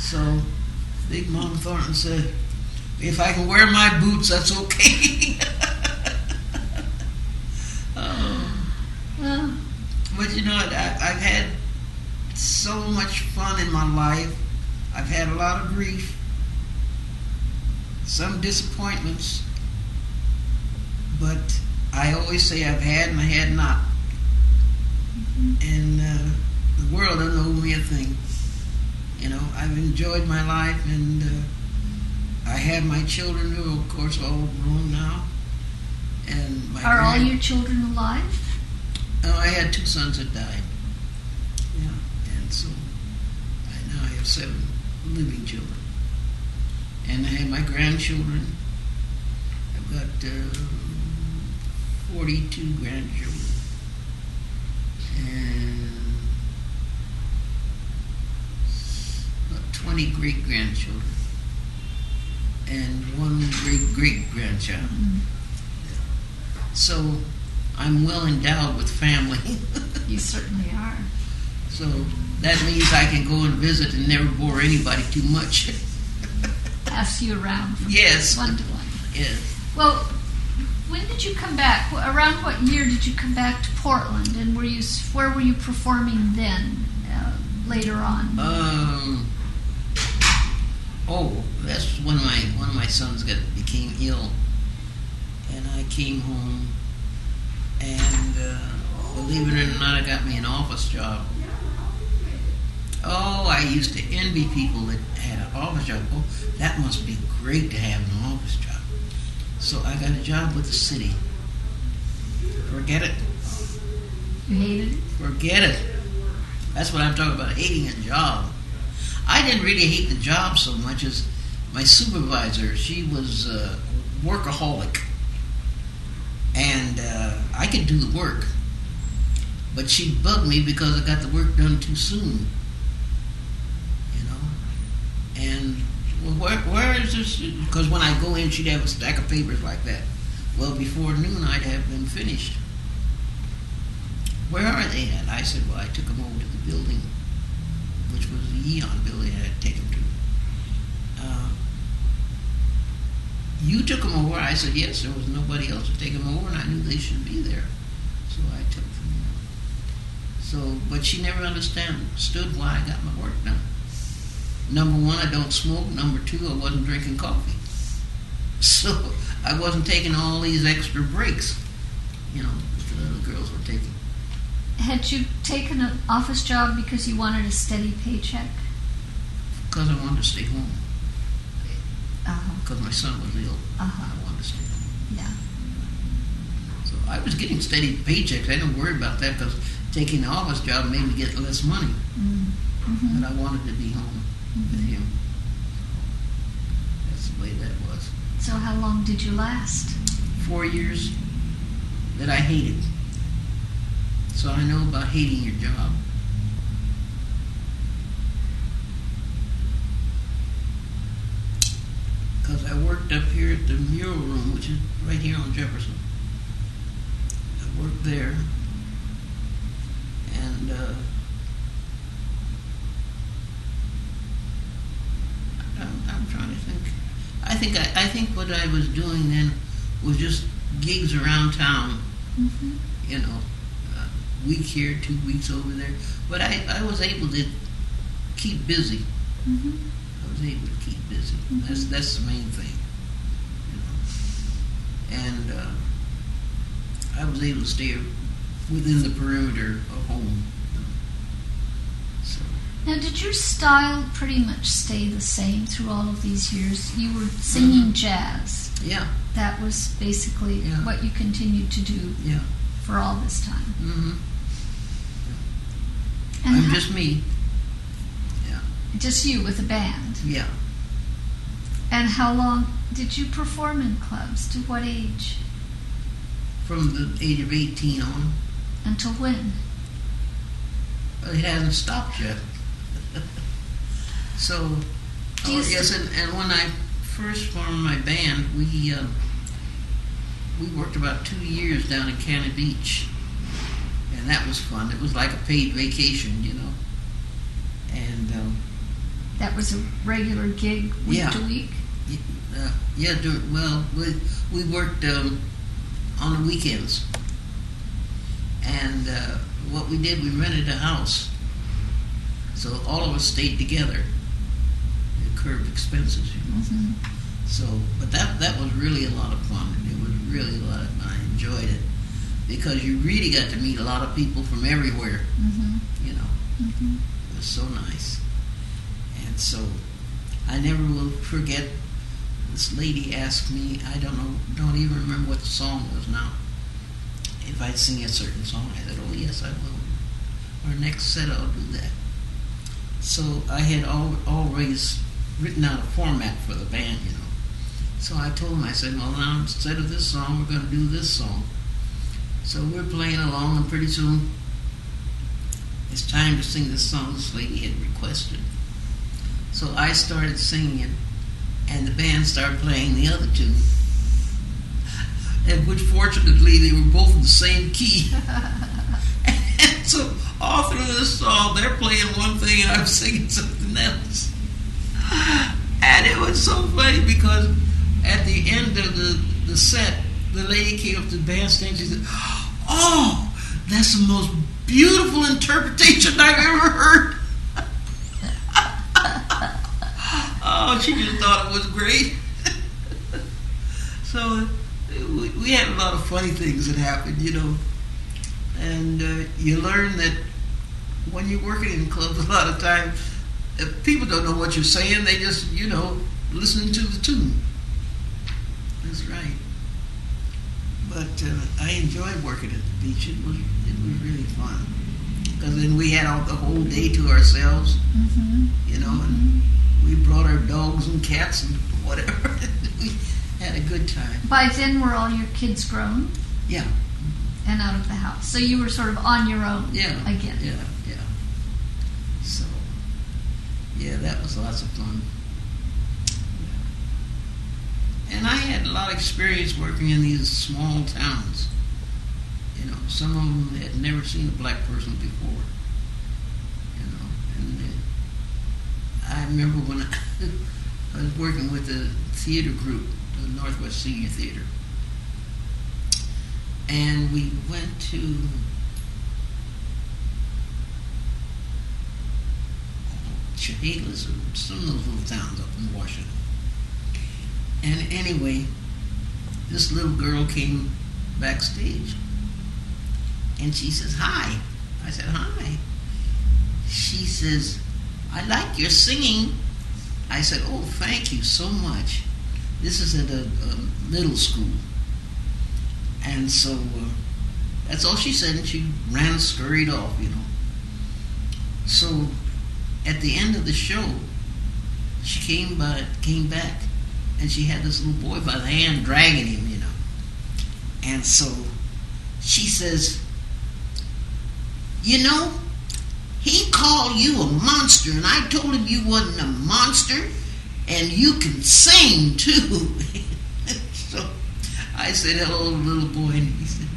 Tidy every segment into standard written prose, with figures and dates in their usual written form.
So Big Mom Thornton said, if I can wear my boots, that's okay. But you know, I've had so much fun in my life. I've had a lot of grief, some disappointments, but I always say I've had and I had not. And the world doesn't owe me a thing. You know, I've enjoyed my life, and I have my children who, of course, are all grown now. And are all your children alive? Oh, I had 2 sons that died. Yeah, and so now I have 7 living children. And I have my grandchildren. I've got 42 grandchildren. And about 20 great-grandchildren. And 1 great-great-grandchild. Mm-hmm. So I'm well endowed with family. You certainly are. So that means I can go and visit and never bore anybody too much. Pass you around from yes. one to one. Yes. Well, when did you come back? Around what year did you come back to Portland? And where were you performing then, later on? That's when one of my sons became ill. And I came home, and believe it or not, I got me an office job. Oh, I used to envy people that had an office job. Oh, that must be great to have an office job. So I got a job with the city. Forget it. You hated it? Forget it. That's what I'm talking about, hating a job. I didn't really hate the job so much as my supervisor. She was a workaholic. And I could do the work, but she'd bug me because I got the work done too soon. You know, and well, where is this? Because when I go in, she'd have a stack of papers like that. Well, before noon, I'd have them finished. Where are they at? I said, well, I took them over to the building, which was the Eon building I had to take them to. You took them over? I said, yes, there was nobody else to take them over, and I knew they should be there. So I took them. So, but she never understood why I got my work done. Number 1, I don't smoke. Number 2, I wasn't drinking coffee. So I wasn't taking all these extra breaks, you know, that the other girls were taking. Had you taken an office job because you wanted a steady paycheck? Because I wanted to stay home. Uh-huh. Because my son was ill. Uh-huh. I wanted to stay home. Yeah. So I was getting steady paychecks. I didn't worry about that because taking the office job made me get less money. Mm-hmm. But I wanted to be home with him. That's the way that was. So how long did you last? 4 years that I hated. So I know about hating your job. Because I worked up here at the Mural Room, which is right here on Jefferson. I worked there, and I'm trying to think. I think what I was doing then was just gigs around town. Mm-hmm. You know, week here, 2 weeks over there. But I was able to keep busy. Mm-hmm. I was able to keep busy. Mm-hmm. That's the main thing. You know. And I was able to stay within the perimeter of home. So. Now, did your style pretty much stay the same through all of these years? You were singing jazz. Yeah. That was basically what you continued to do for all this time. Mm-hmm. And I'm just me. Yeah. Just you with a band. Yeah. And how long did you perform in clubs? To what age? From the age of 18 on. Until when? It hasn't stopped yet. So, yes, and when I first formed my band, we worked about 2 years down in Cannon Beach, and that was fun. It was like a paid vacation, you know. And That was a regular gig week Yeah. to week? Yeah, we worked on the weekends. And what we did, we rented a house. So all of us stayed together. It curbed expenses, you know. Mm-hmm. So, but that was really a lot of fun. It was really a lot of fun. I enjoyed it because you really got to meet a lot of people from everywhere. Mm-hmm. You know, Mm-hmm. it was so nice. And so, I never will forget. This lady asked me. Don't even remember what the song was now. If I'd sing a certain song, I said, "Oh yes, I will." Our next set, I'll do that. So I had always written out a format for the band, you know. So I told him, I said, well, now instead of this song, we're going to do this song. So we're playing along, and pretty soon it's time to sing this song this lady had requested. So I started singing it, and the band started playing the other two. And which fortunately they were both in the same key. And so all through this song, they're playing one thing and I'm singing something else. And it was so funny because at the end of the set, the lady came up to the bandstand. She said, "Oh, that's the most beautiful interpretation I've ever heard." Oh, she just thought it was great. So we had a lot of funny things that happened, you know. And you learn that when you're working in clubs, a lot of times, if people don't know what you're saying, they just, you know, listening to the tune. That's right. But I enjoyed working at the beach. It was really fun. Because then we had the whole day to ourselves, Mm-hmm. you know, and we brought our dogs and cats and whatever. We had a good time. By then, were all your kids grown Yeah. and out of the house? So you were sort of on your own again. Yeah. So, yeah, that was lots of fun. And I had a lot of experience working in these small towns. You know, some of them had never seen a black person before. You know, and I remember when I was working with the theater group, the Northwest Senior Theater. And we went to Chehalis or some of those little towns up in Washington. And anyway, this little girl came backstage and she says, "Hi." I said, "Hi." She says, "I like your singing." I said, "Oh, thank you so much." This is at a middle school. And so that's all she said, and she ran scurried off, you know. So at the end of the show, she came back, and she had this little boy by the hand dragging him, you know. And so she says, "You know, he called you a monster, and I told him you wasn't a monster, and you can sing too." So I said, "Hello, little boy," and he said,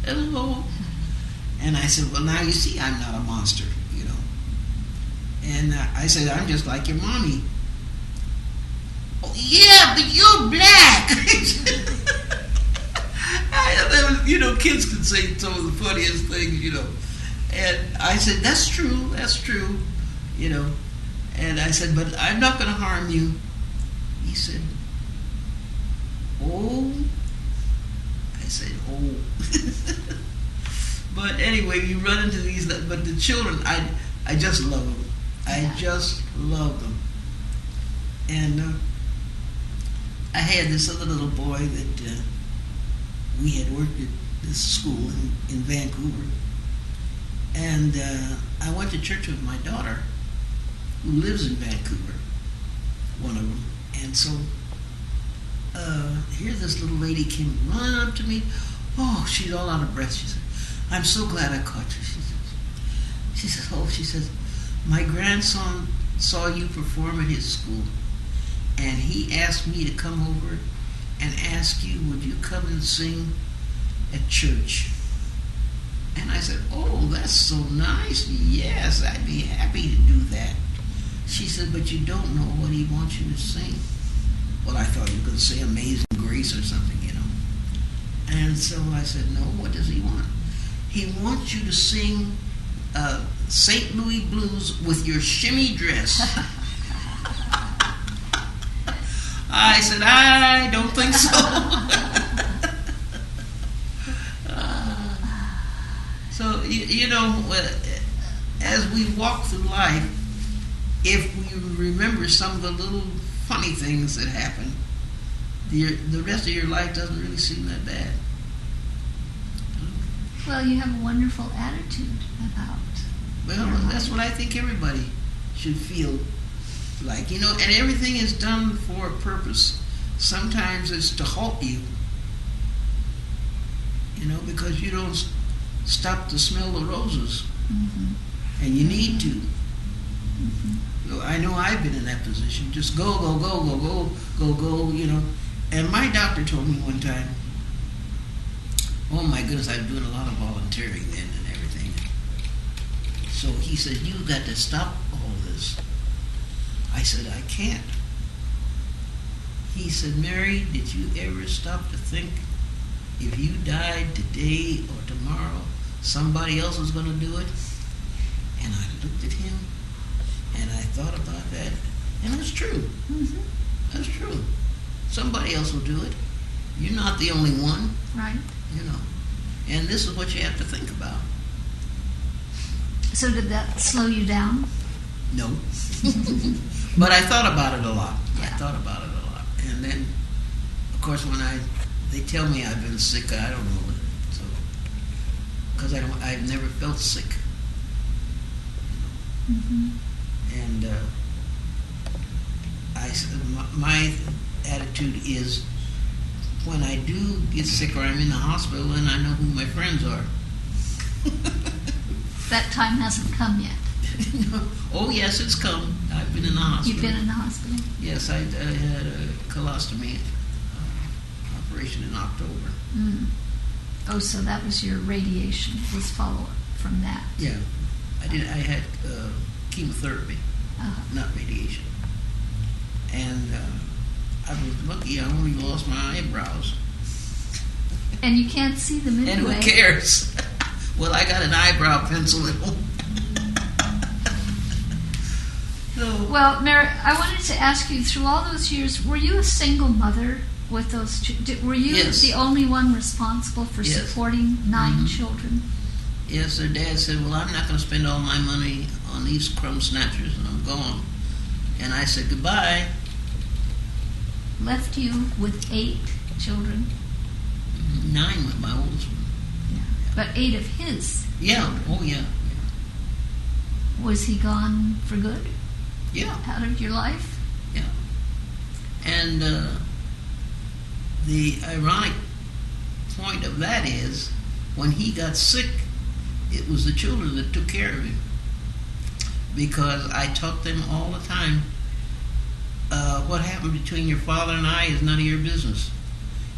"Hello." And I said, "Well, now you see I'm not a monster, you know." And I said, "I'm just like your mommy." "Oh, yeah, but you're black." You know, kids can say some of the funniest things, you know. And I said, that's true, you know. And I said, "But I'm not going to harm you." He said, "Oh." I said, "Oh." But anyway, you run into these, but the children, I just love them. I just love them. And I had this other little boy that we had worked at this school in Vancouver. And I went to church with my daughter, who lives in Vancouver, one of them. And so here this little lady came running up to me. Oh, she's all out of breath. She said, "I'm so glad I caught you." She says, "My grandson saw you perform at his school, and he asked me to come over and ask you, would you come and sing at church?" And I said, "Oh, that's so nice. Yes, I'd be happy to do that." She said, but you don't know what he wants you to sing. Well, I thought he was going to say Amazing Grace or something, you know. And so I said, no, what does he want? He wants you to sing St. Louis Blues with your shimmy dress. I said, I don't think so. So, you know, as we walk through life, if we remember some of the little funny things that happen, the rest of your life doesn't really seem that bad. Well, you have a wonderful attitude about. Well, that's what I think everybody should feel like, you know, and everything is done for a purpose. Sometimes it's to halt you, you know, because you don't stop to smell the roses, and you need to. I know I've been in that position. Just go, you know. And my doctor told me one time, oh my goodness, I was doing a lot of volunteering then and everything. So he said, you've got to stop all this. I said, I can't. He said, Mary, did you ever stop to think if you died today or tomorrow, somebody else was going to do it? And I looked at him and I thought about that. And that's true. That's true. Somebody else will do it. You're not the only one. Right. You know. And this is what you have to think about. So did that slow you down? No. But I thought about it a lot. Yeah. I thought about it a lot. And then, of course, when they tell me I've been sick, I don't know. So, because I've never felt sick. And my attitude is, when I do get sick or I'm in the hospital, then I know who my friends are. That time hasn't come yet. Oh yes, it's come. I've been in the hospital. You've been in the hospital? Yes, I had a colostomy operation in October. Oh, so that was your radiation, was follow-up from that. Yeah, I had chemotherapy, not radiation. And I was lucky. I only lost my eyebrows. And you can't see them anyway. And who cares? Well, I got an eyebrow pencil at home. So, well, Mary, I wanted to ask you, through all those years, were you a single mother with those were you Yes. the only one responsible for Yes. supporting 9 children? yes, their dad said, well, I'm not going to spend all my money on these crumb snatchers, and I'm gone. And I said goodbye. Left you with 8 children. 9 with my oldest one. But 8 of his. Yeah, oh yeah. Was he gone for good? Yeah. Out of your life? Yeah. And the ironic point of that is, when he got sick, it was the children that took care of him. Because I taught them all the time, what happened between your father and I is none of your business.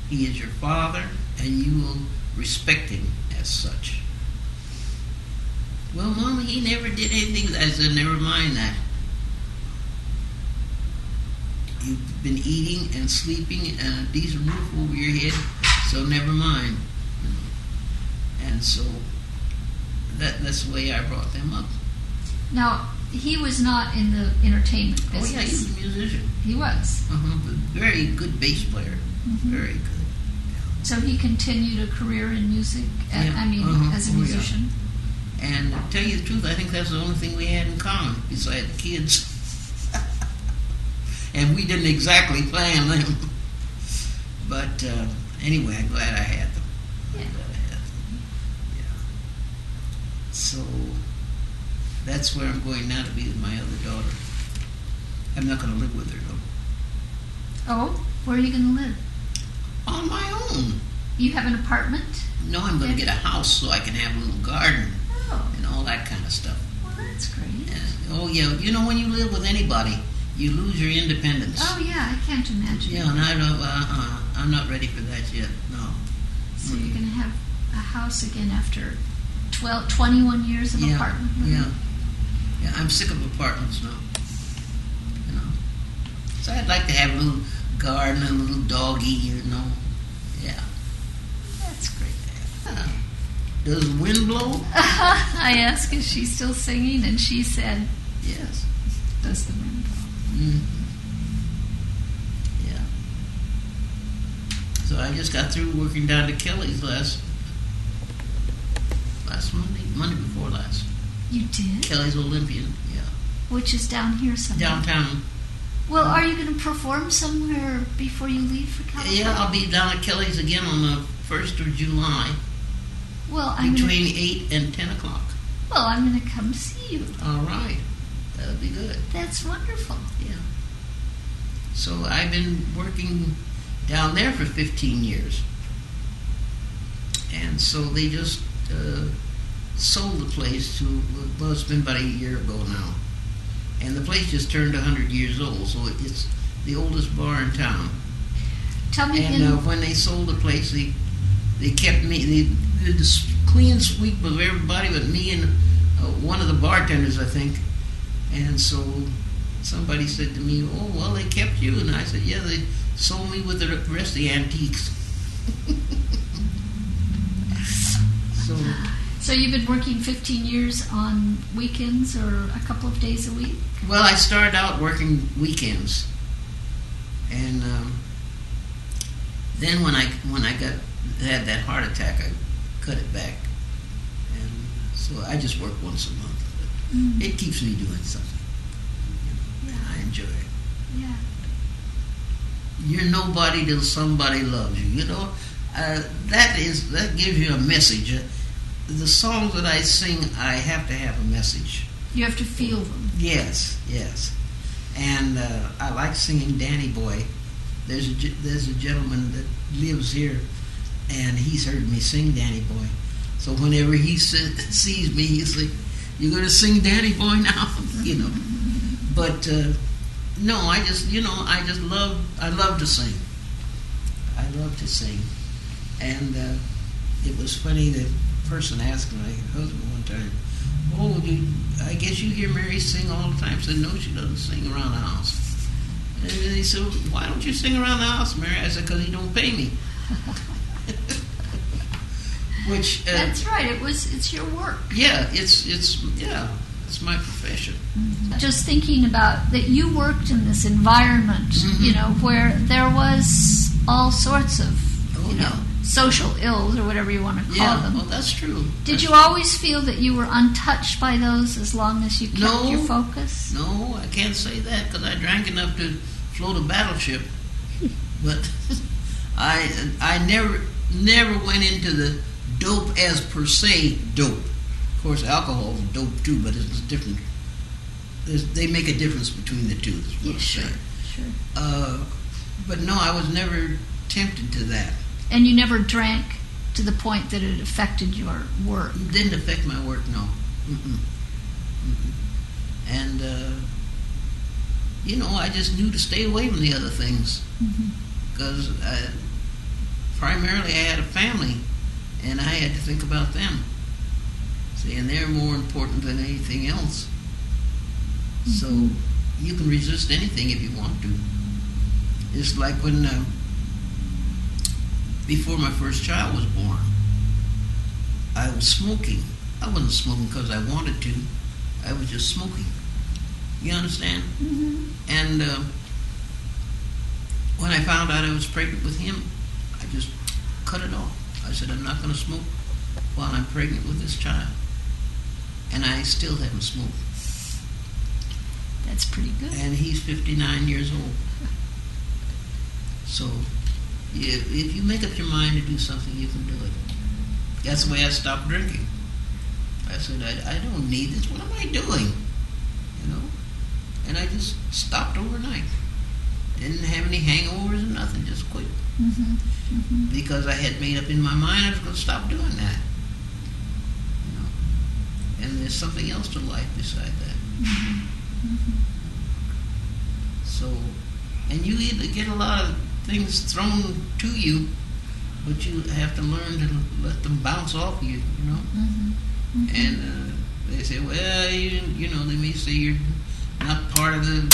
He is your father, and you will respect him as such. Well, Mama, he never did anything. I said, never mind that. You've been eating and sleeping and a decent roof over your head, so never mind. And so that's the way I brought them up. Now, he was not in the entertainment Oh business. yeah, he was a musician. He was. But very good bass player. Very good. So he continued a career in music, Yeah. as a Oh, yeah. musician. And to tell you the truth, I think that's the only thing we had in common besides the kids. And we didn't exactly plan them. But anyway, I'm glad I had them. Yeah. I'm glad I had them. Yeah. So that's where I'm going now to be with my other daughter. I'm not going to live with her, though. Oh, where are you going to live? On my own. You have an apartment? No, I'm going to get a house so I can have a little garden Oh, and all that kind of stuff. well, that's great. Yeah. Oh, yeah. You know, when you live with anybody, you lose your independence. Oh, yeah, I can't imagine. Yeah, and I'm not ready for that yet. No. So you're going to have a house again after 21 years of apartment living? Yeah. Yeah, I'm sick of apartments now. So I'd like to have a little garden, a little doggy, you know. Yeah. That's great. Does the wind blow? I asked if she's still singing, and she said, Yes. "Does the wind blow?" Mm. Yeah. So I just got through working down to Kelly's last Monday before last. You did? Kelly's Olympian, yeah. Which is down here somewhere. Downtown. Well, are you going to perform somewhere before you leave for California? Yeah, I'll be down at Kelly's again on the 1st of July Well, I'm between 8 and 10 o'clock. I'm going to come see you. All right. That'll be good. That's wonderful. Yeah. So I've been working down there for 15 years. And so they just sold the place to, well, it's been about a year ago now. And the place just turned 100 years old, so it's the oldest bar in town. Tell me And again. when they sold the place, they kept me, they did a clean sweep of everybody but me and one of the bartenders, I think. And so somebody said to me, "Oh, well, they kept you." And I said, "Yeah, they sold me with the rest of the antiques." So you've been working 15 years on weekends or a couple of days a week? Well, I started out working weekends, and then when I had that heart attack, I cut it back, and so I just work once a month. But it keeps me doing something. You know, and I enjoy it. Yeah. You're nobody till somebody loves you. You know, that gives you a message. The songs that I sing, I have to have a message. You have to feel them. Yes, yes. And I like singing Danny Boy. There's a gentleman that lives here, and he's heard me sing Danny Boy. So whenever he sees me, he's like, "You're going to sing Danny Boy now?" You know. But no, I love to sing. I love to sing. And it was funny, the person asked my husband one time, "Oh, I guess you hear Mary sing all the time?" I said, "No, she doesn't sing around the house." And he said, "Why don't you sing around the house, Mary?" I said, "Because he don't pay me." Which That's right. It's your work. yeah, it's my profession. Just thinking about that, you worked in this environment, where there was all sorts of, social ills or whatever you want to call them. Well, that's true. Did you always feel that you were untouched by those as long as you kept your focus? No, I can't say that because I drank enough to float a battleship. But I never went into the dope as per se dope. Of course, alcohol is dope too, but it's different. They make a difference between the two. Is what I'm Sure. saying. But no, I was never tempted to that. And you never drank to the point that it affected your work? It didn't affect my work, no. Mm-mm. Mm-mm. And, I just knew to stay away from the other things. Because primarily I had a family, and I had to think about them. See, and they're more important than anything else. So you can resist anything if you want to. It's like when... before my first child was born, I was smoking. I wasn't smoking because I wanted to. I was just smoking. You understand? And when I found out I was pregnant with him, I just cut it off. I said, I'm not going to smoke while I'm pregnant with this child. And I still haven't smoked. That's pretty good. And he's 59 years old. So... If you make up your mind to do something, you can do it. That's the way I stopped drinking. I said, I don't need this. What am I doing? And I just stopped overnight. Didn't have any hangovers or nothing. Just quit. Because I had made up in my mind I was going to stop doing that. And there's something else to life beside that. So, and you either get a lot of things thrown to you, but you have to learn to let them bounce off you, And they say, well, they may say you're not part of the